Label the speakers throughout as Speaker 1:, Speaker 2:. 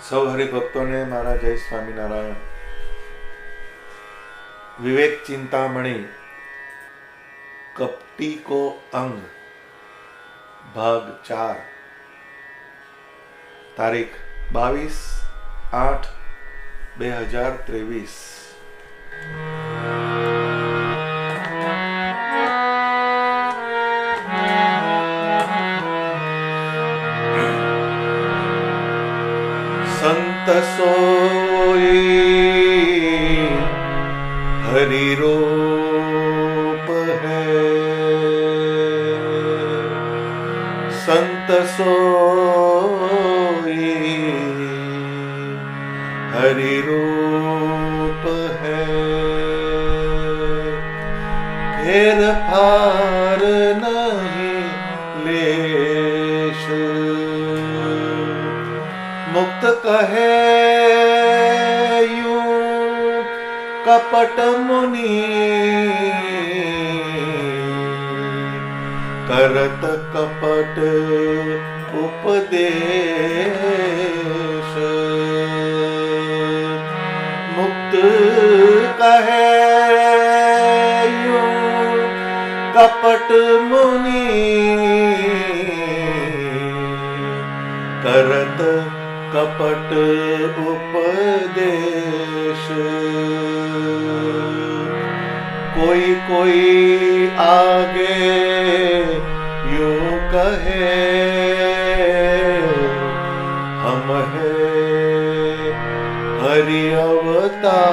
Speaker 1: સૌ હરિભક્તોને મારા જય સ્વામિનારાયણ. વિવેક ચિંતામણી કપટી કો અંગ ભાગ 4 તારીખ 22/8/2023. संत सोई हरि रूप है, संत सोई हरि रूप है, फेर फार नहीं लेश, मुक्त कहे यूं कपट मुनि, करत कपट उपदेश, मुक्त कहे यूं कपट मुनि, करत कपट उपदेश। कोई कोई आगे यूं कहे हम हैं हरि अवतार,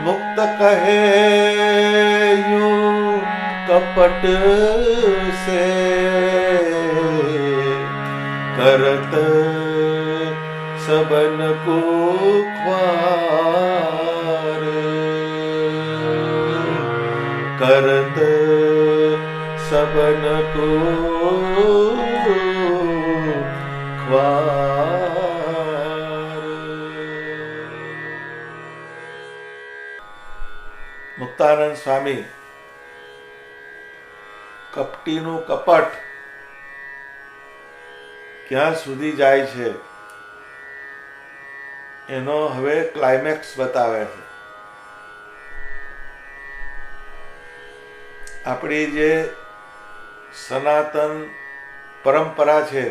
Speaker 1: मुक्त कहे यूं कपट से, करत सबन को ख्वार, करत सबन को ख्वार। મુક્તાનંદ સ્વામી કપટીનું કપટ ક્યાં સુધી જાય છે એનો હવે ક્લાઇમેક્સ બતાવે છે. આપણી જે સનાતન પરંપરા છે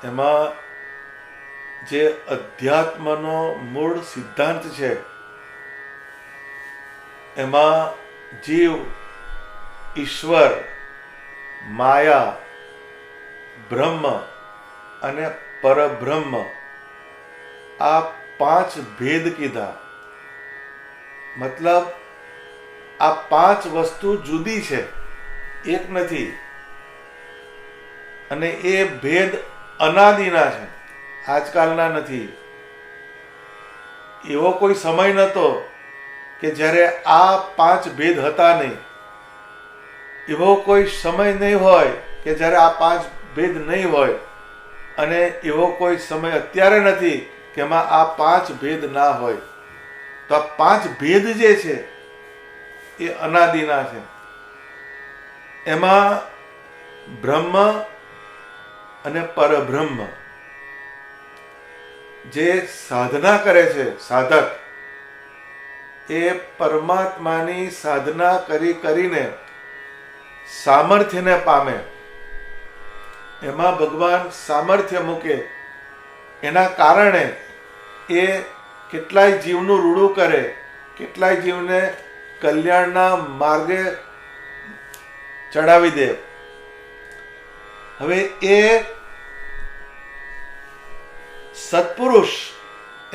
Speaker 1: એમાં જે અધ્યાત્મનો મૂળ સિદ્ધાંત છે એમાં જીવ, ઈશ્વર, માયા, બ્રહ્મ અને પરબ્રહ્મ આ 5 ભેદ કીધા. મતલબ આ 5 વસ્તુ જુદી છે, એક નથી. અને એ ભેદ અનાદિના છે, આજકાલના નથી. એવો કોઈ સમય નહોતો કે જ્યારે આ 5 ભેદ હતા નહીં. એવો કોઈ સમય નહીં હોય કે જ્યારે આ 5 ભેદ નહીં હોય. અને એવો કોઈ સમય અત્યારે નથી કે એમાં આ 5 ભેદ ના હોય. તો આ 5 ભેદ જે છે એ અનાદિના છે. એમાં બ્રહ્મ અને પરબ્રહ્મ જે સાધના કરે છે સાધક, એ પરમાત્માની સાધના કરીને સામર્થ્યને પામે. એમાં ભગવાન સામર્થ્ય મૂકે. એના કારણે એ કેટલાય જીવનું રૂડું કરે, કેટલાય જીવને કલ્યાણના માર્ગે ચડાવી દે. હવે એ સત્પુરુષ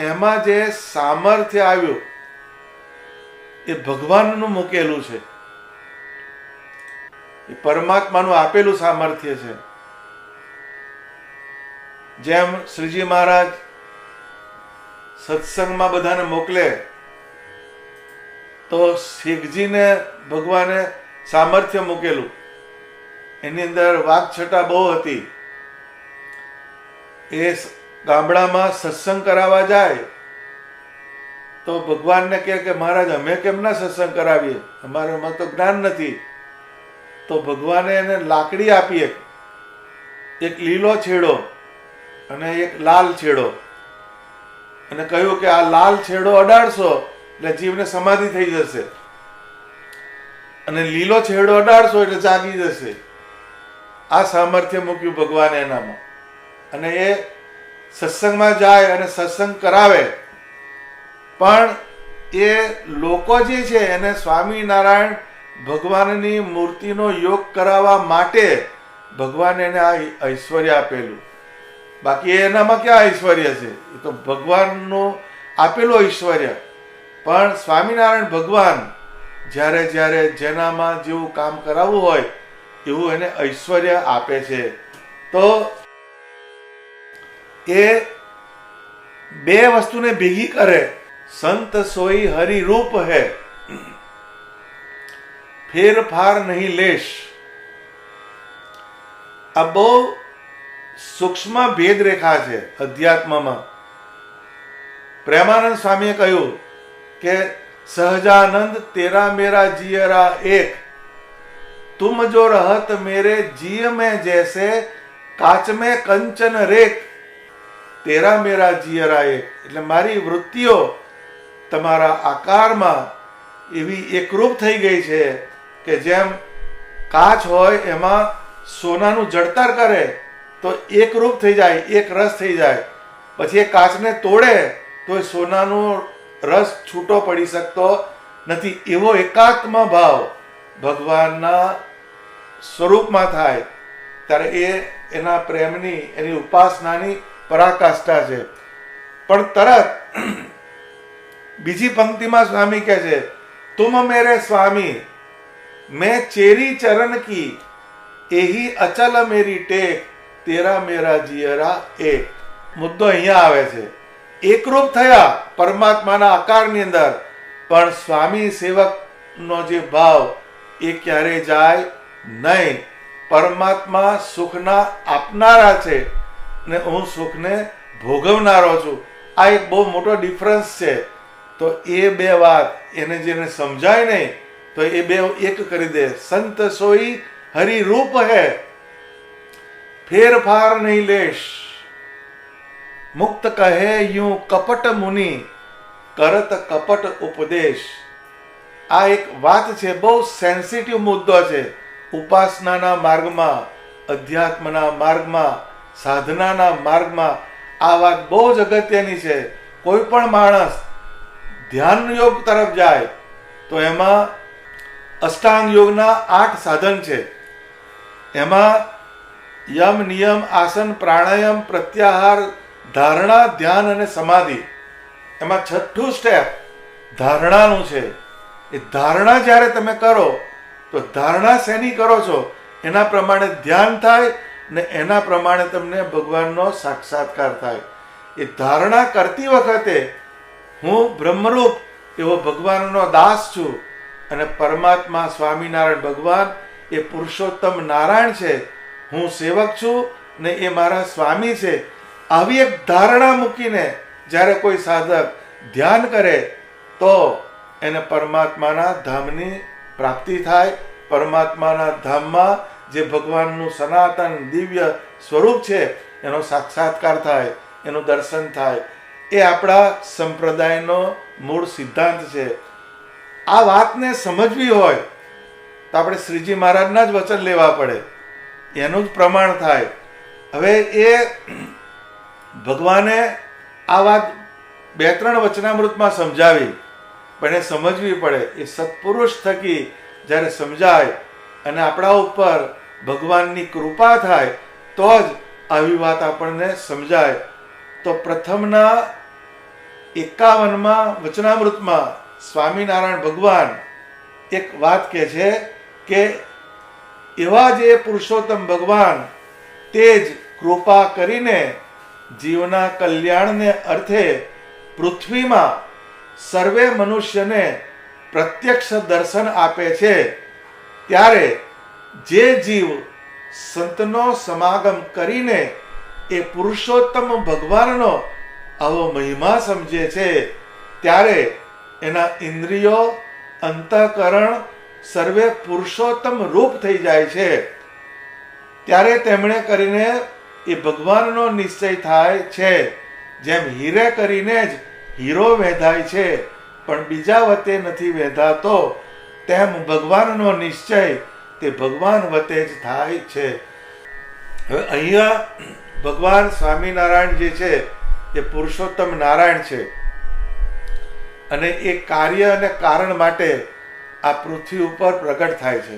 Speaker 1: એમાં જે સામર્થ્ય આવ્યું એ ભગવાનનું મૂકેલું છે, એ પરમાત્માનું આપેલું સામર્થ્ય છે. જેમ શ્રીજી મહારાજ સત્સંગમાં બધાને મોકલે તો શેખજીને ભગવાને સામર્થ્ય મૂકેલું. એની અંદર વાકછટા બહુ હતી. એ ગામડામાં સત્સંગ કરાવવા જાય તો ભગવાનને કહે કે મહારાજ અમે કેમ ના સત્સંગ કરાવીએ, અમારામાં તો જ્ઞાન નથી. તો ભગવાને એને લાકડી આપી, એક લીલો છેડો અને એક લાલ છેડો, અને કહ્યું કે આ લાલ છેડો અડાડશો એટલે જીવને સમાધિ થઈ જશે, અને લીલો છેડો અડાડશો એટલે જાગી જશે. આ સામર્થ્ય મૂક્યું ભગવાને એનામાં. અને એ સત્સંગમાં જાય અને સત્સંગ કરાવે. પણ એ લોકો જે છે એને સ્વામિનારાયણ ભગવાનની મૂર્તિનો યોગ કરાવવા માટે ભગવાને એને આ ઐશ્વર્ય આપેલું. બાકી એનામાં ક્યાં ઐશ્વર્ય છે? એ તો ભગવાનનું આપેલું ઐશ્વર્ય. પણ સ્વામિનારાયણ ભગવાન જ્યારે જ્યારે જેનામાં જેવું કામ કરાવવું હોય એવું એને ઐશ્વર્ય આપે છે. તો એ બે વસ્તુને ભેગી કરે. સંત સોઈ હરિરૂપ હૈ, ફેરફાર નહીં લેશ. આ બહુ સૂક્ષ્મ ભેદ રેખા છે અધ્યાત્મમાં. પ્રેમાનંદ સ્વામીએ કહ્યું કે સહજાનંદ તેરા મેરા જીયરા એક, तुम जो रहत मेरे जिय में जैसे काच में कंचन रेख, तेरा मेरा जियरा एक. એટલે મારી વૃત્તિઓ તમારા આકારમાં એવી એકરૂપ થઈ ગઈ છે કે જેમ કાચ હોય એમાં સોનાનું જડતર કરે તો એકરૂપ થઈ જાય, એક રસ થઈ જાય. પછી એ કાચને તોડે તો એ સોનાનો રસ છૂટો પડી શકતો નથી. એવો એકાત્મ ભાવ ભગવાનના સ્વરૂપમાં થાય ત્યારે એ એના પ્રેમની, એની ઉપાસનાની પરાકાષ્ઠા છે. પણ તરત બીજી પંક્તિમાં સ્વામી કહે છે, તુમ મેરે સ્વામી મેં ચેરી ચરણ કી, એહી અચલ મેરી ટેક, તેરા મેરા જીયરા એક. મુદ્દો અહીંયા આવે છે. એકરૂપ થયા પરમાત્માના આકારની અંદર, પણ સ્વામી સેવકનો જે ભાવ એ ક્યારેય જાય નહીં. પરમાત્મા સુખના આપનારા છે ને હું સુખને ભોગવનારો છું. આ એક બહુ મોટો ડિફરન્સ છે. તો એ બે વાત એને જેને સમજાય નહીં તો એ બે એક કરી દે. સંત સોઈ હરિ રૂપ હે, ફેરફાર નહીં લેશ. મુક્ત કહે યું કપટ મુનિ, કરત કપટ ઉપદેશ. આ એક વાત છે, બહુ સેન્સિટિવ મુદ્દો છે. ઉપાસનાના માર્ગમાં, અધ્યાત્મના માર્ગમાં, સાધનાના માર્ગમાં આ વાત બહુ જ અગત્યની છે. કોઈ પણ માણસ ધ્યાન યોગ તરફ જાય તો એમાં અષ્ટાંગ યોગના 8 સાધન છે. એમાં યમ, નિયમ, આસન, પ્રાણાયામ, પ્રત્યાહાર, ધારણા, ધ્યાન અને સમાધિ. એમાં 6થું સ્ટેપ ધારણાનું છે. એ ધારણા જ્યારે તમે કરો તો ધારણા શેની કરો છો એના પ્રમાણે ધ્યાન થાય ને એના પ્રમાણે તમને ભગવાનનો સાક્ષાત્કાર થાય. એ ધારણા કરતી વખતે હું બ્રહ્મરૂપ એવો ભગવાનનો દાસ છું અને પરમાત્મા સ્વામિનારાયણ ભગવાન એ પુરુષોત્તમ નારાયણ છે, હું સેવક છું ને એ મારા સ્વામી છે. આવી એક ધારણા મૂકીને જ્યારે કોઈ સાધક ધ્યાન કરે તો એને પરમાત્માના ધામની પ્રાપ્તિ થાય. પરમાત્માના ધામમાં જે ભગવાનનું સનાતન દિવ્ય સ્વરૂપ છે એનો સાક્ષાત્કાર થાય, એનું દર્શન થાય. એ આપણા સંપ્રદાયનો મૂળ સિદ્ધાંત છે. આ વાતને સમજવી હોય તો આપણે શ્રીજી મહારાજના જ વચન લેવા પડે, એનું જ પ્રમાણ થાય. હવે એ ભગવાને આ વાત 2-3 વચનામૃતમાં સમજાવી, પણ એ સમજવી પડે. એ સત્પુરુષ થકી જ્યારે સમજાય અને આપણા ઉપર ભગવાનની કૃપા થાય તો જ આવી વાત આપણને સમજાય. તો પ્રથમના 51માં વચનામૃતમાં સ્વામિનારાયણ ભગવાન એક વાત કહે છે કે એવા જે પુરુષોત્તમ ભગવાન તે જ કૃપા કરીને જીવના કલ્યાણને અર્થે પૃથ્વીમાં સર્વે મનુષ્યને પ્રત્યક્ષ દર્શન આપે છે. ત્યારે જે જીવ સંતનો સમાગમ કરીને એ પુરુષોત્તમ ભગવાનનો આવો મહિમા સમજે છે ત્યારે એના ઇન્દ્રિયો, અંતઃકરણ સર્વે પુરુષોત્તમ રૂપ થઈ જાય છે. ત્યારે તેમણે કરીને એ ભગવાનનો નિશ્ચય થાય છે. જેમ હીરે કરીને જ હીરો વેધાય છે પણ બીજા વતે નથી વેધાતો, તેમ ભગવાનનો નિશ્ચય તે ભગવાન વતે જ થાય છે. હવે અહીંયા ભગવાન સ્વામિનારાયણ જે છે એ પુરુષોત્તમ નારાયણ છે અને એ કાર્ય અને કારણ માટે આ પૃથ્વી ઉપર પ્રગટ થાય છે.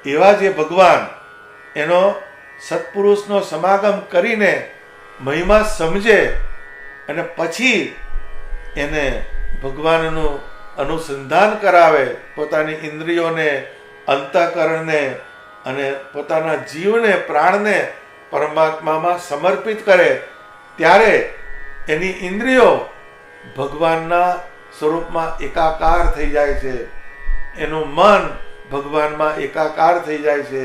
Speaker 1: એવા જે ભગવાન એનો સત્પુરુષનો સમાગમ કરીને મહિમા સમજે અને પછી એને ભગવાનનું અનુસંધાન કરાવે, પોતાની ઇન્દ્રિયોને, અંતઃકરણને અને પોતાના જીવને, પ્રાણને પરમાત્મામાં સમર્પિત કરે ત્યારે એની ઇન્દ્રિયો ભગવાનના સ્વરૂપમાં એકાકાર થઈ જાય છે. એનું મન ભગવાનમાં એકાકાર થઈ જાય છે.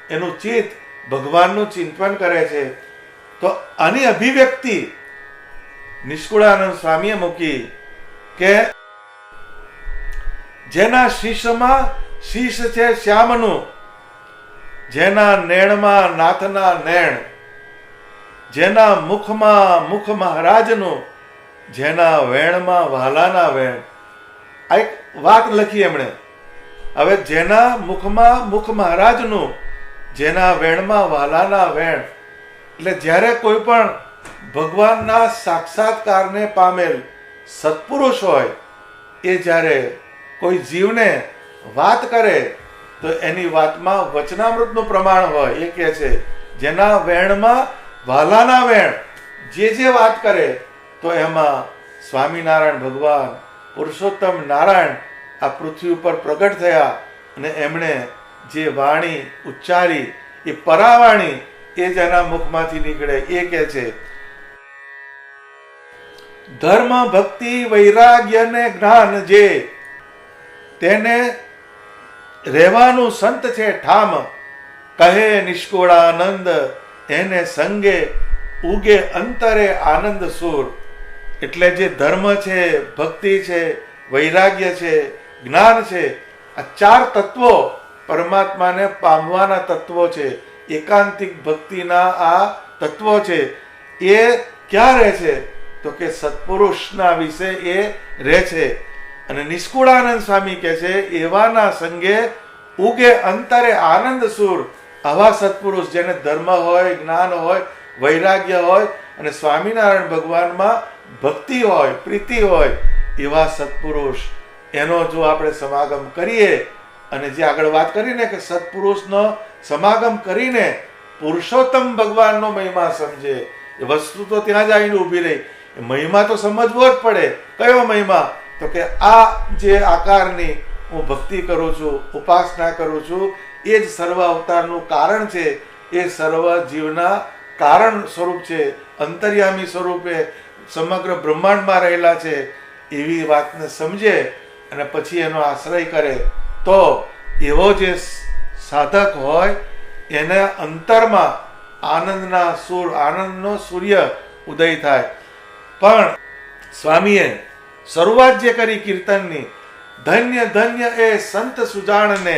Speaker 1: એનું ચિત્ત ભગવાનનું ચિંતન કરે છે. તો આની અભિવ્યક્તિ નિષ્કુળાનંદ સ્વામીએ મૂકી કે જેના શીશમાં શીશ છે શ્યામનું, જેના નેણમાં નાથના નેણ, જેના મુખમાં મુખ મહારાજનું, જેના વેણમાં વાલાના વેણ. આ એક વાત લખી એમણે. હવે જેના મુખમાં મુખ મહારાજનું, જેના વેણમાં વાલાના વેણ, એટલે જ્યારે કોઈ પણ ભગવાનના સાક્ષાત્કારને પામેલ સત્પુરુષ હોય એ જ્યારે કોઈ જીવને વાત કરે તો એની વાતમાં વચનામૃતનું પ્રમાણ હોય. એ કહે છે જેના વેણમાં વાલાના વેણ, જે વાત કરે તો એમાં સ્વામિનારાયણ ભગવાન પુરુષોત્તમ નારાયણ આ પૃથ્વી ઉપર પ્રગટ થયા અને એમણે જે વાણી ઉચ્ચારી એ પરાવાણી એ જ એના મુખમાંથી નીકળે. એ કહે છે ધર્મ, ભક્તિ, વૈરાગ્ય ને જ્ઞાન જે તેને રહેવાનું સંત છે ઠામ, કહે નિષ્કુળાનંદ એને સંગે ઉગે અંતરે આનંદ સુર. એટલે જે ધર્મ છે, ભક્તિ છે, વૈરાગ્ય છે, જ્ઞાન છે, આ 4 તત્વો પરમાત્માને પામવાના તત્વો છે. એકાંતિક ભક્તિના આ તત્વો છે. એ ક્યાં રહે છે? તો કે સત્પુરુષના વિશે એ રહે છે. અને નિષ્કુળાનંદ સ્વામી કહે છે, એવાના સંગે ઉગે અંતરે આનંદ સુર. આવા સત્પુરુષ જેને ધર્મ હોય, જ્ઞાન હોય, વૈરાગ્ય હોય અને સ્વામિનારાયણ ભગવાનમાં ભક્તિ હોય, પ્રીતિ હોય, એવા સત્પુરુષ એનો જો આપણે સમાગમ કરીએ, અને જે આગળ વાત કરીને કે સત્પુરુષનો સમાગમ કરીને પુરુષોત્તમ ભગવાનનો મહિમા સમજે, એ વસ્તુ તો ત્યાં જ આવીને ઊભી રહી. એ મહિમા તો સમજવો જ પડે. કયો મહિમા? તો કે આ જે આકારની હું ભક્તિ કરું છું, ઉપાસના કરું છું, એ જ સર્વ અવતારનું કારણ છે. એ સર્વ જીવના કારણ સ્વરૂપ છે, અંતર્યામી સ્વરૂપે સમગ્ર બ્રહ્માંડમાં રહેલા છે. એવી વાતને સમજે અને પછી એનો આશ્રય કરે તો એવો જે સાધક હોય એને અંતરમાં આનંદના સૂર, આનંદનો સૂર્ય ઉદય થાય. પણ સ્વામીએ શરૂઆત જે કરી કીર્તનની, ધન્ય ધન્ય એ સંત સુજાણને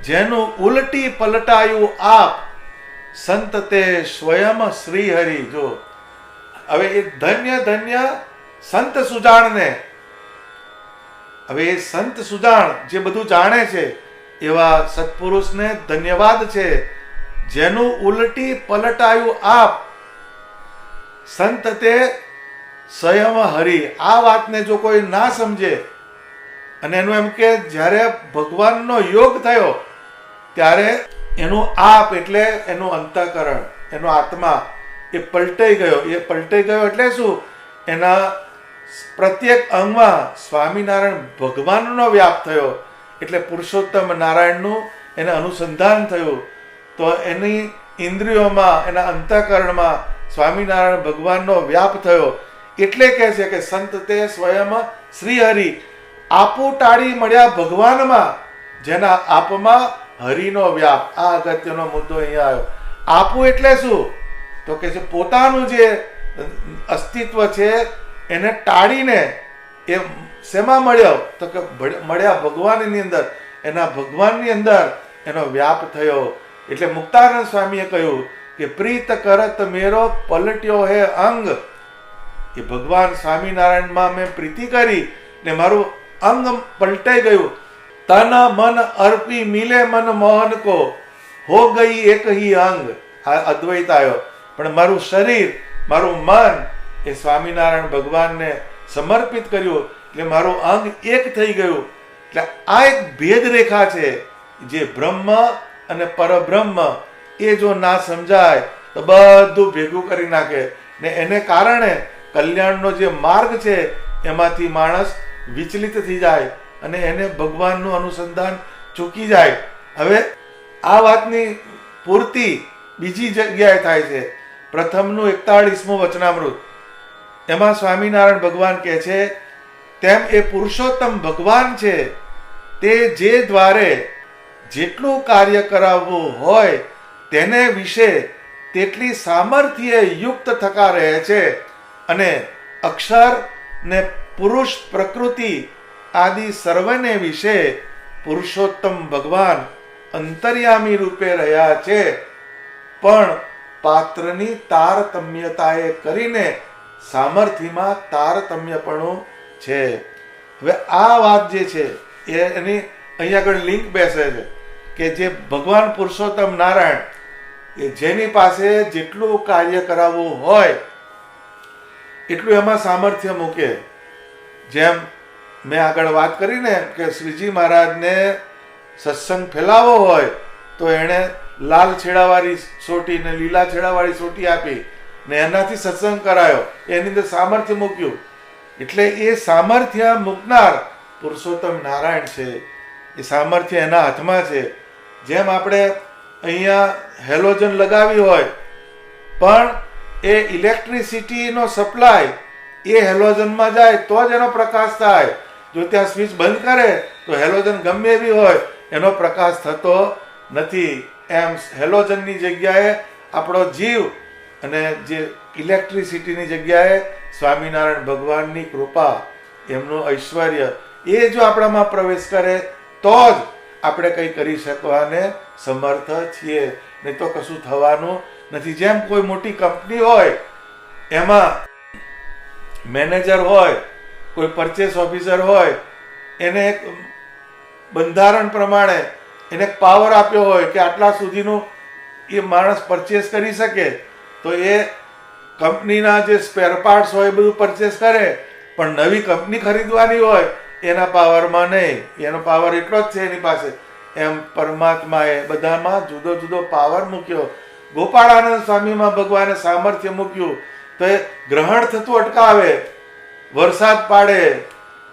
Speaker 1: જેનું ઉલટી પલટાયું આપ, સંત તે સ્વયં શ્રી હરિ. જો હવે એ ધન્ય ધન્ય સંત સુજાણને, હવે એ સંત સુજાણ જે બધું જાણે છે એવા સત્પુરુષને ધન્યવાદ છે. જેનું ઉલટી પલટાયું આપ, સંત તે સ્વયં હરિ. આ વાતને જો કોઈ ના સમજે અને એનું એમ કે જ્યારે ભગવાનનો યોગ થયો ત્યારે એનું આપ એટલે એનું અંતઃકરણ, એનો આત્મા એ પલટાઈ ગયો. એ પલટાઈ ગયો એટલે શું? એના પ્રત્યેક અંગમાં સ્વામિનારાયણ ભગવાનનો વ્યાપ થયો. એટલે પુરુષોત્તમ નારાયણનું એને અનુસંધાન થયું. તો એની ઇન્દ્રિયોમાં, એના અંતઃકરણમાં સ્વામિનારાયણ ભગવાનનો વ્યાપ થયો. એટલે કહે છે કે સંત તે સ્વયં શ્રી હરિ. આપું ટાળી મળ્યા ભગવાનમાં, જેના આપમાં હરિનો વ્યાપ. આ અગત્યનો મુદ્દો અહીંયા આવ્યો. આપું એટલે શું? તો કે છે પોતાનું જે અસ્તિત્વ છે એને ટાળીને એ શેમાં મળ્યો? તો કે મળ્યા ભગવાનની અંદર. એના ભગવાનની અંદર એનો વ્યાપ થયો. એટલે મુક્તાનંદ સ્વામીએ કહ્યું કે પ્રીત કરત મેરો પલટ્યો હે અંગ. એ ભગવાન સ્વામિનારાયણમાં મેં પ્રીતિ કરી ને મારું અંગ પલટાઈ ગયું. તન મન અર્પી મિલે મન મોહન કો, હો ગઈ એક હી અંગ. આ અદ્વૈત આવ્યો. પણ મારું શરીર, મારું મન એ સ્વામિનારાયણ ભગવાનને સમર્પિત કર્યું એટલે મારું અંગ એક થઈ ગયું. એટલે આ એક ભેદ રેખા છે. જે બ્રહ્મ અને પરબ્રહ્મ એ જો ના સમજાય તો બધું ભેગું કરી નાખે ને એને કારણે કલ્યાણનો જે માર્ગ છે એમાંથી માણસ વિચલિત થઈ જાય અને એને ભગવાનનું અનુસંધાન ચૂકી જાય. હવે આ વાતની પૂર્તિ બીજી જગ્યાએ થાય છે. પ્રથમનું 41મું વચનામૃત, એમાં સ્વામિનારાયણ ભગવાન કહે છે તેમ એ પુરુષોત્તમ ભગવાન છે તે જે દ્વારે જેટલું કાર્ય કરાવવું હોય તેને વિશે તેટલી સામર્થ્ય યુક્ત થતા રહે છે. અને અક્ષર ને પુરુષ પ્રકૃતિ આદિ સર્વને વિશે પુરુષોત્તમ ભગવાન અંતર્યામી રૂપે રહ્યા છે. પણ પાત્રની તારતમ્યતાએ કરીને સામર્થ્યમાં તારતમ્યપણું છે. હવે આ વાત જે છે એની અહીંયા આગળ લિંક બેસે છે કે જે ભગવાન પુરુષોત્તમ નારાયણ એ જેની પાસે જેટલું કાર્ય કરાવવું હોય એટલું એમાં સામર્થ્ય મૂકે. જેમ મેં આગળ વાત કરીને કે શ્રીજી મહારાજને સત્સંગ ફેલાવો હોય તો એણે લાલ છેડાવાળી સોટી ને લીલા છેડાવાળી સોટી આપી ને એનાથી સત્સંગ કરાયો. એની અંદર સામર્થ્ય મૂક્યું. એટલે એ સામર્થ્ય મૂકનાર પુરુષોત્તમ નારાયણ છે. એ સામર્થ્ય એના હાથમાં છે. જેમ આપણે અહીંયા હેલોજન લગાવી હોય પણ એ ઇલેક્ટ્રિસિટીનો સપ્લાય એ હેલોજનમાં જાય તો જ એનો પ્રકાશ થાય. જો ત્યાં સ્વિચ બંધ કરે તો હેલોજન ગમે એવી હોય એનો પ્રકાશ થતો નથી. એમ હેલોજનની જગ્યાએ આપણો જીવ અને જે ઇલેક્ટ્રિસિટીની જગ્યાએ સ્વામિનારાયણ ભગવાનની કૃપા, એમનું ઐશ્વર્ય, એ જો આપણામાં પ્રવેશ કરે તો જ આપણે કંઈ કરી શકવાને સમર્થ છીએ, નહીં તો કશું થવાનું નથી. જેમ કોઈ મોટી કંપની હોય, એમાં મેનેજર હોય, કોઈ પરચેસ ઓફિસર હોય, એને એક બંધારણ પ્રમાણે એને પાવર આપ્યો હોય કે આટલા સુધીનું એ માણસ પરચેસ કરી શકે, તો એ કંપનીના જે સ્પેર પાર્ટ્સ હોય એ બધું પરચેસ કરે, પણ નવી કંપની ખરીદવાની હોય એના પાવરમાં નહીં, એનો પાવર એટલો જ છે એની પાસે. એમ પરમાત્માએ બધામાં જુદો જુદો પાવર મૂક્યો. ગોપાળાનંદ સ્વામીમાં ભગવાને સામર્થ્ય મૂક્યું તો એ ગ્રહણ થતું અટકાવે, વરસાદ પાડે.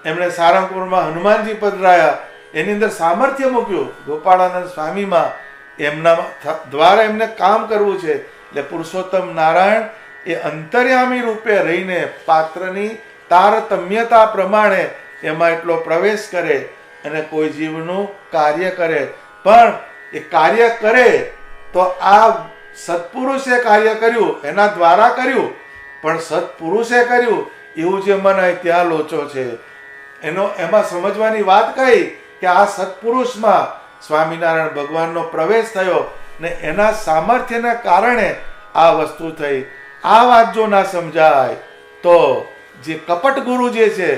Speaker 1: એમણે સારંગપુરમાં હનુમાનજી પધરાયા, એની અંદર સામર્થ્ય મૂક્યું. ગોપાળાનંદ સ્વામીમાં એમના દ્વારા એમને કામ કરવું છે. એટલે પુરુષોત્તમ નારાયણ એ અંતર્યામી રૂપે રહીને પાત્રની તારતમ્યતા પ્રમાણે એમાં એટલો પ્રવેશ કરે અને કોઈ જીવનું કાર્ય કરે. પણ એ કાર્ય કરે તો આ સત્પુરુષે કાર્ય કર્યું, એના દ્વારા કર્યું, પણ સત્પુરુષે કર્યું એવું જે મનાય ત્યાં લોચો છે. એમાં સમજવાની વાત કઈ કે આ સત્પુરુષમાં સ્વામિનારાયણ ભગવાનનો પ્રવેશ થયો ને એના સામર્થ્યના કારણે આ વસ્તુ થઈ. આ વાત જો ના સમજાય તો જે કપટ ગુરુ જે છે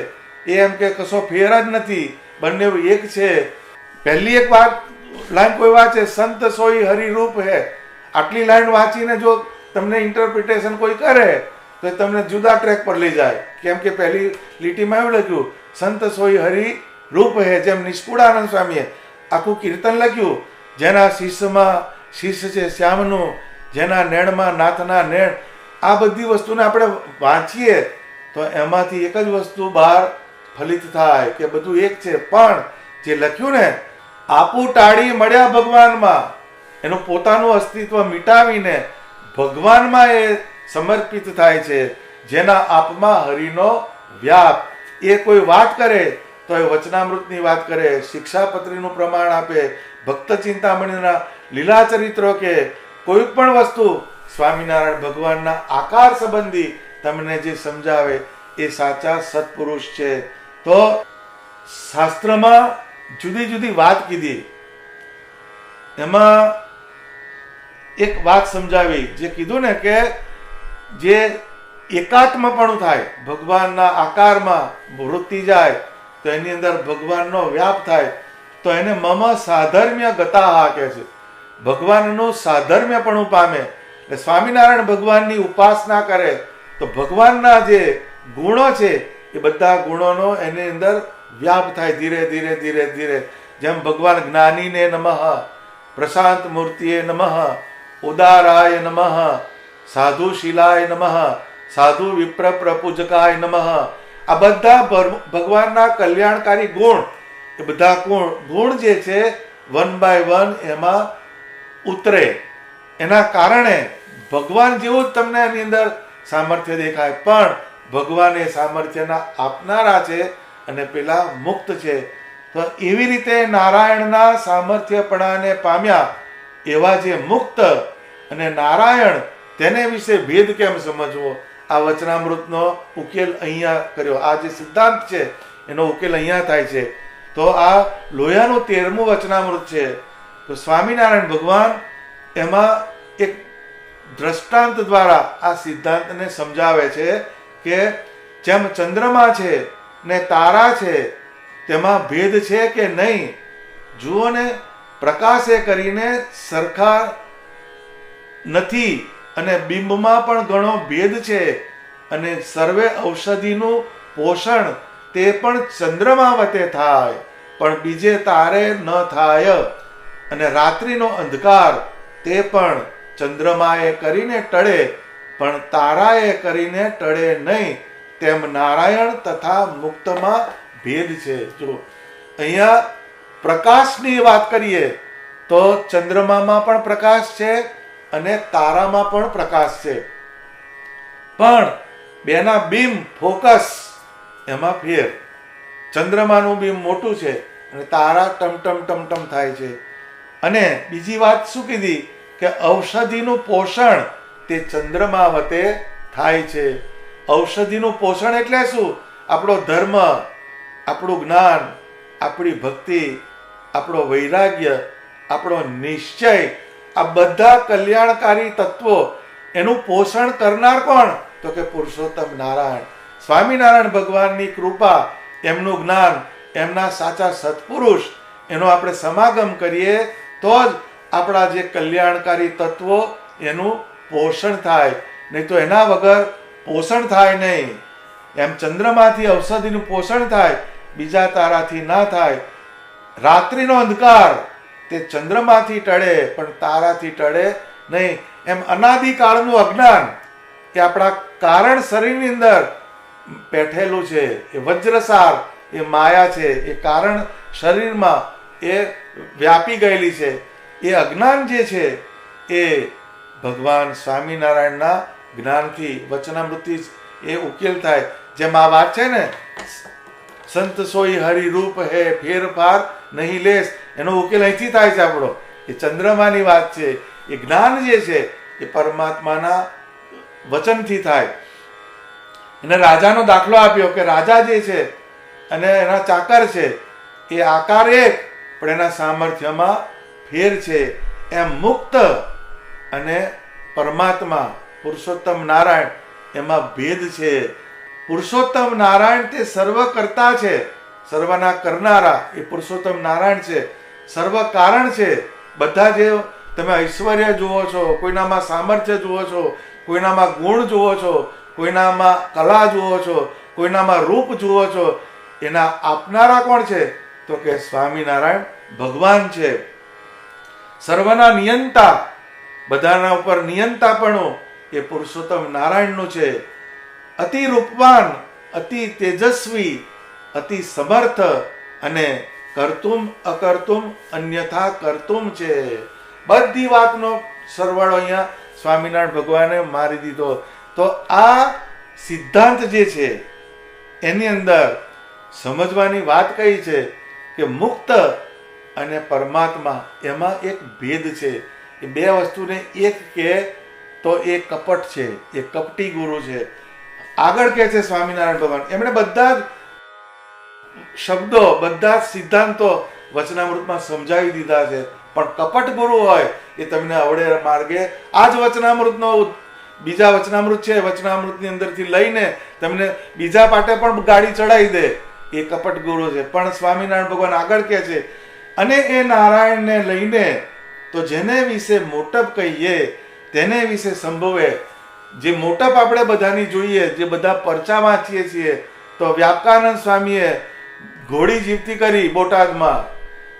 Speaker 1: એ એમ કે કશો ફેર જ નથી, બંને એક છે. પહેલી એક વાત લાઈન કોઈ વાંચે, સંત સોઈ હરિરૂપ હે, આટલી લાઈન વાંચીને જો તમને ઇન્ટરપ્રિટેશન કોઈ કરે તો તમને જુદા ટ્રેક પર લઈ જાય. કેમ કે પહેલી લીટીમાં એવું લખ્યું સંત સોઈ હરિ રૂપ હે, જેમ નિષ્કુળાનંદ સ્વામીએ આખું કીર્તન લખ્યું, જેના શિષ્યમાં શિષ્ય છે શ્યામનું, જેના નેણમાં નાથના નેણ. આ બધી વસ્તુને આપણે વાંચીએ તો એમાંથી એક જ વસ્તુ બહાર ફલિત થાય કે બધું એક છે. પણ જે લખ્યું ને આપું ટાળી મળ્યા ભગવાનમાં, એનું પોતાનું અસ્તિત્વ મિટાવીને ભગવાનમાં એ સમર્પિત થાય છે. જેના આપમાં હરિનો વ્યાપ. એ કોઈ વાત કરે તો એ વચનામૃતની વાત કરે, શિક્ષાપત્રીનું પ્રમાણ આપે, ભક્ત ચિંતામણીના લીલા ચરિત્રો કે કોઈ પણ વસ્તુ સ્વામિનારાયણ ભગવાનના આકાર સંબંધી તમને જે સમજાવે એ સાચા સત્પુરુષ છે. તો શાસ્ત્રમાં જુદી જુદી વાત કીધી, એમાં એક વાત સમજાવી, જે કીધું ને કે જે એકાત્મપણું થાય, ભગવાનના આકારમાં વૃત્તિ જાય તો એની અંદર ભગવાનનો વ્યાપ થાય, તો એને મમ સાધર્મ્ય ગતાહા કહે છે. ભગવાનનું સાધર્મ્યપણું પામે. એટલે સ્વામિનારાયણ ભગવાનની ઉપાસના કરે તો ભગવાનના જે ગુણો છે એ બધા ગુણોનો એની અંદર વ્યાપ થાય ધીરે ધીરે ધીરે ધીરે. જેમ ભગવાન જ્ઞાનીને નમઃ, પ્રશાંત મૂર્તિએ નમઃ, ઉદારાય નમઃ, સાધુ શીલાય નમઃ, સાધુ વિપ્ર પ્રપૂજકાય નમઃ. આ બધા ભગવાનના કલ્યાણકારી ગુણ, એ બધા ગુણ જે છે વન બાય વન એમાં ઉતરે. એના કારણે ભગવાન જેવું જ તમને એની અંદર સામર્થ્ય દેખાય. પણ ભગવાન એ સામર્થ્યના આપનારા છે અને પેલા મુક્ત છે. તો એવી રીતે નારાયણના સામર્થ્યપણાને પામ્યા એવા જે મુક્ત અને નારાયણ, તેને વિશે ભેદ કેમ સમજવો, આ વચનામૃતનો ઉકેલ અહીંયા કર્યો. આ જે સિદ્ધાંત છે એનો ઉકેલ અહીંયા થાય છે. તો આ લોયાનું 13મું વચનામૃત છે. તો સ્વામિનારાયણ ભગવાન એમાં એક દ્રષ્ટાંત દ્વારા આ સિદ્ધાંતને સમજાવે છે કે જેમ ચંદ્રમા છે ને તારા છે તેમાં ભેદ છે કે નહીં. જુઓ ને, પ્રકાશે કરીને સરખા નથી અને બિંબમાં પણ ઘણો ભેદ છે. અને સર્વે ઔષધિનું પોષણ તે પણ ચંદ્રમા વતે થાય, પણ બીજે તારે ન થાય. અને રાત્રિનો અંધકાર તે પણ ચંદ્રમાએ કરીને ટળે, પણ તારાએ કરીને ટળે નહીં. તેમ નારાયણ તથા મુક્તમાં ભેદ છે. જો અહીંયા પ્રકાશની વાત કરીએ તો ચંદ્રમામાં પણ પ્રકાશ છે અને તારામાં પણ પ્રકાશ છે, પણ બેના બીમ ફોકસ એમાં ફેર. ચંદ્રમાનું બીમ મોટું છે અને તારા ટમટમ ટમટમ થાય છે. અને બીજી વાત શું કીધી કે ઔષધિનું પોષણ તે ચંદ્રમા વતે થાય છે. ઔષધિનું પોષણ એટલે શું? આપણો ધર્મ, આપણું જ્ઞાન, આપણી ભક્તિ, આપણો વૈરાગ્ય, આપણો નિશ્ચય, આ બધા કલ્યાણકારી તત્વો એનું પોષણ કરનાર કોણ? તો કે પુરુષોત્તમ નારાયણ. સ્વામિનારાયણ ભગવાનની કૃપા, એમનું જ્ઞાન, એમના સાચા સત્પુરુષ, એનો આપણે સમાગમ કરીએ તો જ આપણા જે કલ્યાણકારી તત્વો એનું પોષણ થાય. નહીં તો એના વગર પોષણ થાય નહીં. એમ ચંદ્રમાંથી ઔષધિનું પોષણ થાય, બીજા તારાથી ના થાય. રાત્રિનો અંધકાર તે ચંદ્રમાંથી ટળે પણ તારાથી ટળે નહીં. એમ અનાદિકાળનું અજ્ઞાન એ આપણા કારણ શરીરની અંદર બેઠેલું છે. એ વજ્રસાર, એ માયા છે, એ કારણ શરીરમાં એ વ્યાપી ગયેલી છે. એ અજ્ઞાન જે છે એ ભગવાન સ્વામિનારાયણના જ્ઞાનથી, વચનામૃતથી એ ઉકેલ થાય. જેમ આ વાત છે ને, સંત સોઈ હરિરૂપ હે ફેરફાર નહીં લેશ, એનો ઉકેલ અહીંથી થાય છે આપણો. એ ચંદ્રમાની વાત છે. એ જ્ઞાન જે છે એ પરમાત્માના વચનથી થાય. એને રાજાનો દાખલો આપ્યો કે રાજા જે છે અને એના ચાકર છે એ આકાર એક પણ એના સામર્થ્યમાં ફેર છે. એમ મુક્ત અને પરમાત્મા પુરુષોત્તમ નારાયણ એમાં ભેદ છે. પુરુષોત્તમ નારાયણ તે સર્વ કરતા છે, સર્વના કરનારા એ પુરુષોત્તમ નારાયણ છે. સર્વ કારણ છે. બધા જે તમે ઐશ્વર્ય જુઓ છો, કોઈનામાં સામર્થ્ય જુઓ છો, કોઈનામાં ગુણ જુઓ છો, કોઈનામાં કલા જુઓ છો, કોઈનામાં રૂપ જુઓ છો, એના આપનારા કોણ છે? તો કે સ્વામિનારાયણ ભગવાન છે. સર્વના નિયંતા, બધાના ઉપર નિયંતાપણું એ પુરુષોત્તમ નારાયણનું છે. અતિ રૂપવાન, અતિ તેજસ્વી, અતિ સમર્થ અને કરતુમ અકર્તુમ અન્યથા કરતુમ છે. બધી વાતનો સરવાળો અહીંયા સ્વામિનારાયણ ભગવાને મારી દીધો. તો આ સિદ્ધાંત જે છે એની અંદર સમજવાની વાત કઈ છે કે મુક્ત અને પરમાત્મા એમાં એક ભેદ છે. એ બે વસ્તુને એક કે તો એ કપટ છે, એ કપટી ગુરુ છે. આગળ કહે છે સ્વામિનારાયણ ભગવાન, એમણે બધા જ શબ્દો, બધા જ સિદ્ધાંતો વચનામૃતમાં સમજાવી દીધા છે. પણ કપટ ગુરુ હોય એ તમને અવળે માર્ગે આ જ વચનામૃતનો બીજા વચનામૃત છે, વચનામૃતની અંદરથી લઈને તમને બીજા પાટે પણ ગાડી ચડાવી દે, એ કપટ ગુરુ છે. પણ સ્વામિનારાયણ ભગવાન આગળ કહે છે, અને એ નારાયણને લઈને તો જેને વિશે મોટપ કહીએ તેને વિશે સંભવે. જે મોટપ આપણે બધાની જોઈએ, જે બધા પરચા વાંચીએ છીએ, તો વ્યાપકાનંદ સ્વામીએ ઘોડી જીવતી કરી બોટાદમાં,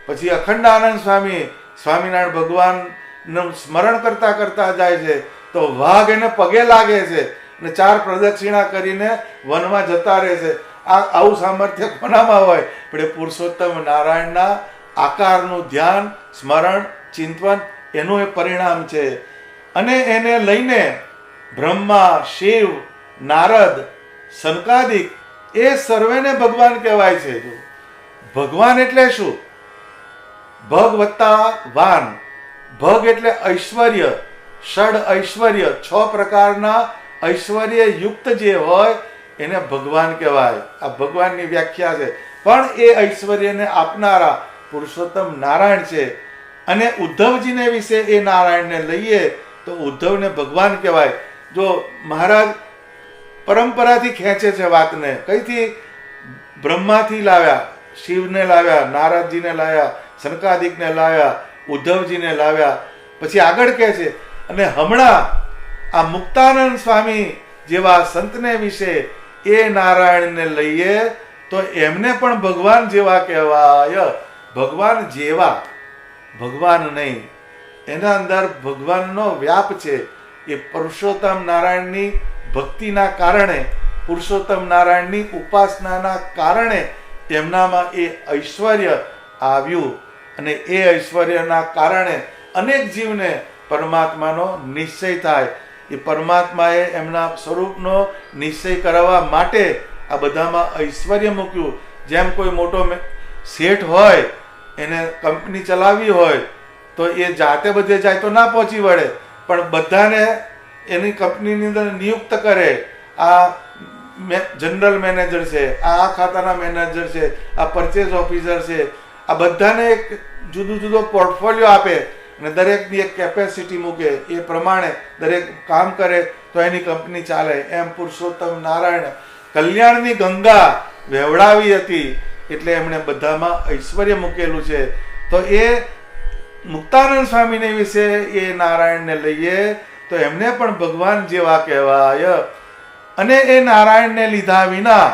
Speaker 1: પછી અખંડાનંદ સ્વામી સ્વામિનારાયણ ભગવાનનું સ્મરણ કરતા કરતા જાય છે તો વાઘ એને પગે લાગે છે અને 4 પ્રદક્ષિણા કરીને વનમાં જતા રહે છે. આવું સામર્થ્ય કોનામાં હોય? પણ એ પુરુષોત્તમ નારાયણના આકારનું ધ્યાન, સ્મરણ, ચિંતન એનું એ પરિણામ છે. અને એને લઈને બ્રહ્મા, શિવ, નારદ, સનકાદિક એ સર્વેને ભગવાન કહેવાય છે. ભગવાન એટલે શું? ભગ વત્તા વાન. ભગ એટલે ઐશ્વર્ય, ષડ ઐશ્વર્ય, 6 પ્રકારના ઐશ્વર્ય યુક્ત જે હોય એને ભગવાન કહેવાય. આ ભગવાનની વ્યાખ્યા છે. પણ એ ઐશ્વર્યને આપનારા પુરુષોત્તમ નારાયણ છે. અને ઉદ્ધવજીને વિશે એ નારાયણને લઈએ તો ઉદ્ધવને ભગવાન કહેવાય. જો મહારાજ પરંપરાથી ખેંચે છે વાતને. કઈથી? બ્રહ્માથી લાવ્યા, શિવને લાવ્યા, નારદજીને લાવ્યા, સનકાદિકને લાવ્યા, ઉદ્ધવજીને લાવ્યા. પછી આગળ કહે છે, અને હમણાં આ મુક્તાનંદ સ્વામી જેવા સંતને વિશે એ નારાયણને લઈએ તો એમને પણ ભગવાન જેવા કહેવાય. ભગવાન જેવા, ભગવાન નહીં. એના અંદર ભગવાનનો વ્યાપ છે. એ પુરુષોત્તમ નારાયણની ભક્તિના કારણે, પુરુષોત્તમ નારાયણની ઉપાસનાના કારણે એમનામાં એ ઐશ્વર્ય આવ્યું. અને એ ઐશ્વર્યના કારણે અનેક જીવને પરમાત્માનો નિશ્ચય થાય. એ પરમાત્માએ એમના સ્વરૂપનો નિશ્ચય કરાવવા માટે આ બધામાં ઐશ્વર્ય મૂક્યું. જેમ કોઈ મોટો શેઠ હોય, એને કંપની ચલાવવી હોય તો એ જાતે બધે જાય તો ના પહોંચી વળે, પણ બધાને એની કંપનીની અંદર નિયુક્ત કરે, આ જનરલ મેનેજર છે, આ ખાતાના મેનેજર છે, આ પરચેઝ ઓફિસર છે, આ બધાને એક જુદો જુદો પોર્ટફોલિયો આપે અને દરેકની એક કેપેસિટી મૂકે, એ પ્રમાણે દરેક કામ કરે તો એની કંપની ચાલે. એમ પુરુષોત્તમ નારાયણ કલ્યાણની ગંગા વહેવડાવી હતી એટલે એમણે બધામાં ઐશ્વર્ય મૂકેલું છે. તો એ મુક્તાનંદ સ્વામીને વિશે એ નારાયણને લઈએ તો એમને પણ ભગવાન જેવા કહેવાય. અને એ નારાયણને લીધા વિના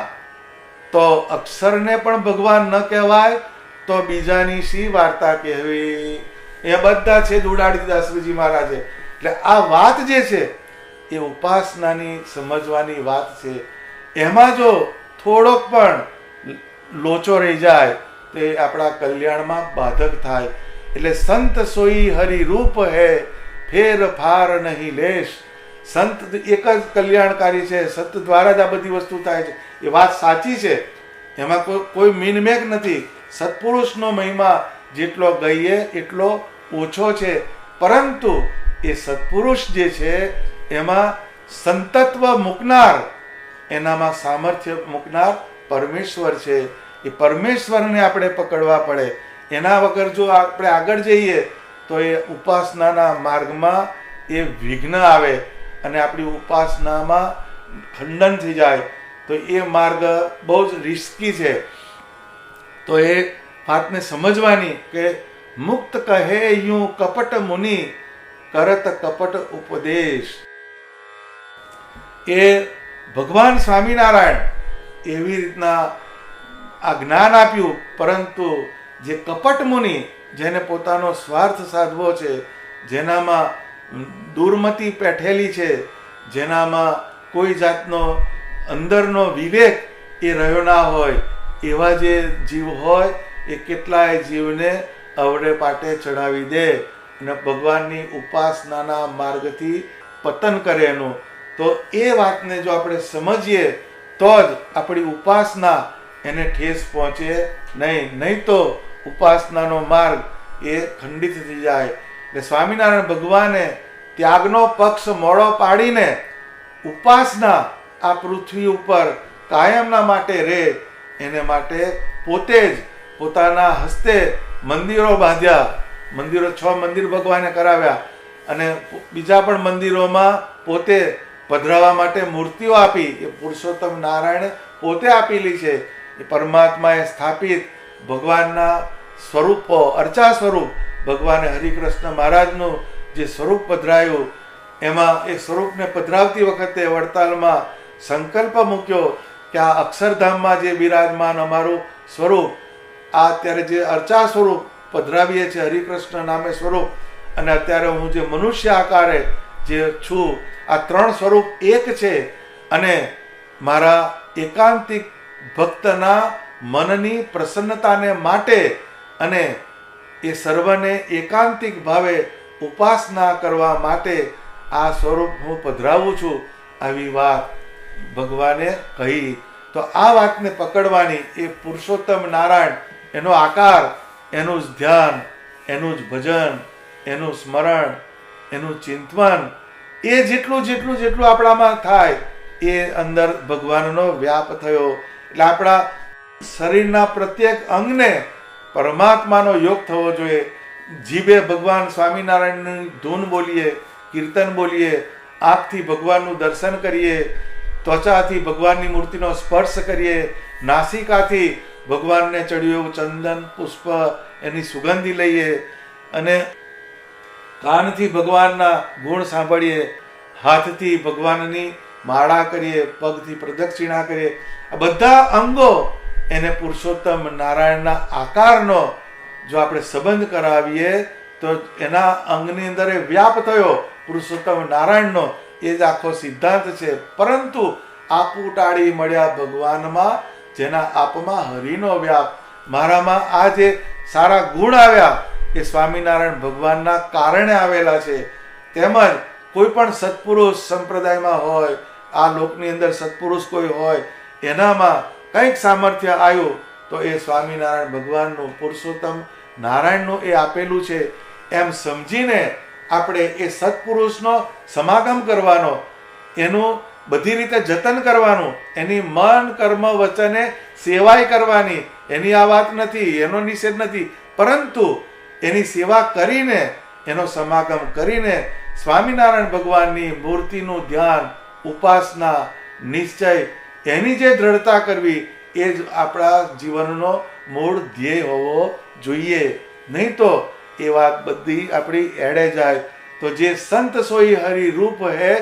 Speaker 1: તો અક્ષરને પણ ભગવાન ન કહેવાય તો બીજાની શી વાર્તા કહેવી. એ બધા છે ઉડાડી દીધા શ્રીજી મહારાજે. એટલે આ વાત જે છે એ ઉપાસનાની સમજવાની વાત છે. એમાં જો થોડોક પણ લોચો રહી જાય તો એ આપણા કલ્યાણમાં બાધક થાય. એટલે સંત સોઈ હરિ રૂપ હે ફેર ફાર નહીં લેશ. સંત એક જ કલ્યાણકારી છે, સંત દ્વારા જ આ બધી વસ્તુ થાય છે. એ વાત સાચી છે, એમાં કોઈ મીનમેક નથી. સત્પુરુષનો મહિમા જેટલો ગઈએ એટલો ઓછો છે, પરંતુ એ સત્પુરુષ જે છે એમાં સંતત્વ મૂકનાર, એનામાં સામર્થ્ય મૂકનાર પરમેશ્વર છે. એ પરમેશ્વરને આપણે પકડવા પડે. એના વગર જો આપણે આગળ જઈએ તો એ ઉપાસનાના માર્ગમાં એ વિઘ્ન આવે અને આપણી ઉપાસનામાં ખંડન થઈ જાય. તો એ માર્ગ બહુ જ રિસ્કી છે. તો એ વાતને સમજવાની કે મુક્ત કહે યું કપટ મુનિ કરત કપટ ઉપદેશ. એ ભગવાન સ્વામિનારાયણ એવી રીતના આ જ્ઞાન આપ્યું, પરંતુ જે કપટ મુનિ, જેને પોતાનો સ્વાર્થ સાધવો છે, જેનામાં દુર્મતિ પેઠેલી છે, જેનામાં કોઈ જાતનો અંદરનો વિવેક એ રહ્યો ના હોય, એવા જે જીવ હોય એ કેટલાય જીવને અવડે પાટે ચડાવી દે અને ભગવાનની ઉપાસનાના માર્ગથી પતન કરે એનું. તો એ વાતને જો આપણે સમજીએ તો જ આપણી ઉપાસના એને ઠેસ પહોંચે નહીં. નહીં તો ઉપાસનાનો માર્ગ એ ખંડિત થઈ જાય. એટલે સ્વામિનારાયણ ભગવાને ત્યાગનો પક્ષ મોડો પાડીને ઉપાસના આ પૃથ્વી ઉપર કાયમના માટે રહે એને માટે પોતે જ પોતાના હસ્તે મંદિરો બાંધ્યા. મંદિરો 6 મંદિર ભગવાને કરાવ્યા અને બીજા પણ મંદિરોમાં પોતે પધરાવા માટે મૂર્તિઓ આપી. એ પુરુષોત્તમ નારાયણે પોતે આપેલી છે. એ પરમાત્માએ સ્થાપિત ભગવાનના સ્વરૂપો, અર્ચા સ્વરૂપ ભગવાને હરિકૃષ્ણ મહારાજનું જે સ્વરૂપ પધરાયું, એમાં એ સ્વરૂપને પધરાવતી વખતે વડતાલમાં સંકલ્પ મૂક્યો કે આ અક્ષરધામમાં જે બિરાજમાન અમારું સ્વરૂપ, આ અત્યારે જે અર્ચા સ્વરૂપ પધરાવીએ છીએ, હરિકૃષ્ણ નામે સ્વરૂપ, અને અત્યારે હું જે મનુષ્ય આકારે જે છું, આ 3 સ્વરૂપ એક છે. અને મારા એકાંતિક ભક્તના મનની પ્રસન્નતાને માટે અને એ સર્વને એકાંતિક ભાવે ઉપાસના કરવા માટે આ સ્વરૂપ હું પધરાવું છું. આવી વાત ભગવાને કહી. તો આ વાતને પકડવાની, એ પુરુષોત્તમ નારાયણ, એનો આકાર, એનું જ ધ્યાન, એનું જ ભજન, એનું સ્મરણ, એનું ચિંતન, એ જેટલું આપણામાં થાય એ અંદર ભગવાનનો વ્યાપ થયો. એટલે આપણા શરીરના પ્રત્યેક અંગને પરમાત્માનો યોગ થવો જોઈએ. જીભે ભગવાન સ્વામિનારાયણની ધૂન બોલીએ, કીર્તન બોલીએ, આંખથી ભગવાનનું દર્શન કરીએ, ત્વચાથી ભગવાનની મૂર્તિનો સ્પર્શ કરીએ, નાસિકાથી ભગવાનને ચડ્યું એવું ચંદન પુષ્પ એની સુગંધી લઈએ, અને કાનથી ભગવાનના ગુણ સાંભળીએ, હાથથી ભગવાનની માળા કરીએ, પગથી પ્રદક્ષિણા કરીએ. આ બધા અંગો એને પુરુષોત્તમ નારાયણના આકારનો જો આપણે સંબંધ કરાવીએ તો એના અંગની અંદર એ વ્યાપ થયો પુરુષોત્તમ નારાયણનો. એ જ આખો સિદ્ધાંત છે. પરંતુ આપું ટાળી મળ્યા ભગવાનમાં, જેના આપમાં હરિનો વ્યાપ. મારામાં આ જે સારા ગુણ આવ્યા એ સ્વામિનારાયણ ભગવાનના કારણે આવેલા છે. તેમજ કોઈ પણ સત્પુરુષ સંપ્રદાયમાં હોય, આ લોકની અંદર સત્પુરુષ કોઈ હોય, એનામાં કંઈક સામર્થ્ય આવ્યું તો એ સ્વામિનારાયણ ભગવાનનું, પુરુષોત્તમ નારાયણનું એ આપેલું છે. એમ સમજીને આપણે એ સત્પુરુષનો સમાગમ કરવાનો, એનું બધી રીતે જતન કરવાનું, એની મન કર્મ વચને સેવાય કરવાની, એની આ વાત નથી, એનો નિષેધ નથી, પરંતુ એની સેવા કરીને, એનો સમાગમ કરીને સ્વામિનારાયણ ભગવાનની મૂર્તિનું ધ્યાન, ઉપાસના, નિશ્ચય, એની જે દ્રઢતા કરવી, એ જ આપણા જીવનનો મૂળ ધ્યેય હોવો જોઈએ. નહીં તો એ વાત બધી આપણી એડે જાય. તો જે સંત સોઈ હરિ રૂપ હે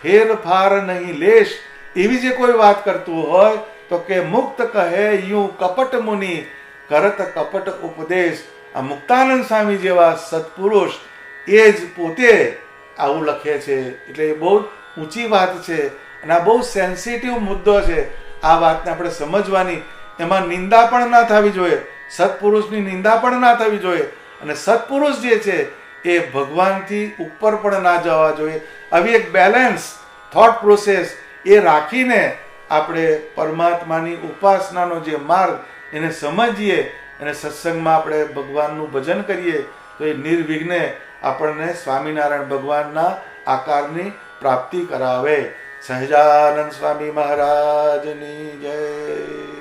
Speaker 1: ફેરફાર નહીં લેશ, એવી જે કોઈ વાત કરતું હોય તો કે મુક્ત કહે યું કપટ મુનિ કરત કપટ ઉપદેશ. આ મુક્તાનંદ સ્વામી જેવા સત્પુરુષ એ જ પોતે આવું લખે છે. એટલે એ બહુ ઊંચી વાત છે અને આ બહુ સેન્સિટિવ મુદ્દો છે. આ વાતને આપણે સમજવાની, એમાં નિંદા પણ ના થવી જોઈએ, સત્પુરુષની નિંદા પણ ના થવી જોઈએ, અને સત્પુરુષ જે છે એ ભગવાનથી ઉપર પણ ના જવા જોઈએ. આવી એક બેલેન્સ થોટ પ્રોસેસ એ રાખીને આપણે પરમાત્માની ઉપાસનાનો જે માર્ગ એને સમજીએ અને સત્સંગમાં આપણે ભગવાનનું ભજન કરીએ તો એ નિર્વિઘ્ને આપણને સ્વામિનારાયણ ભગવાનના આકારની પ્રાપ્તિ કરાવે. સહજાનંદ સ્વામી મહારાજની જય.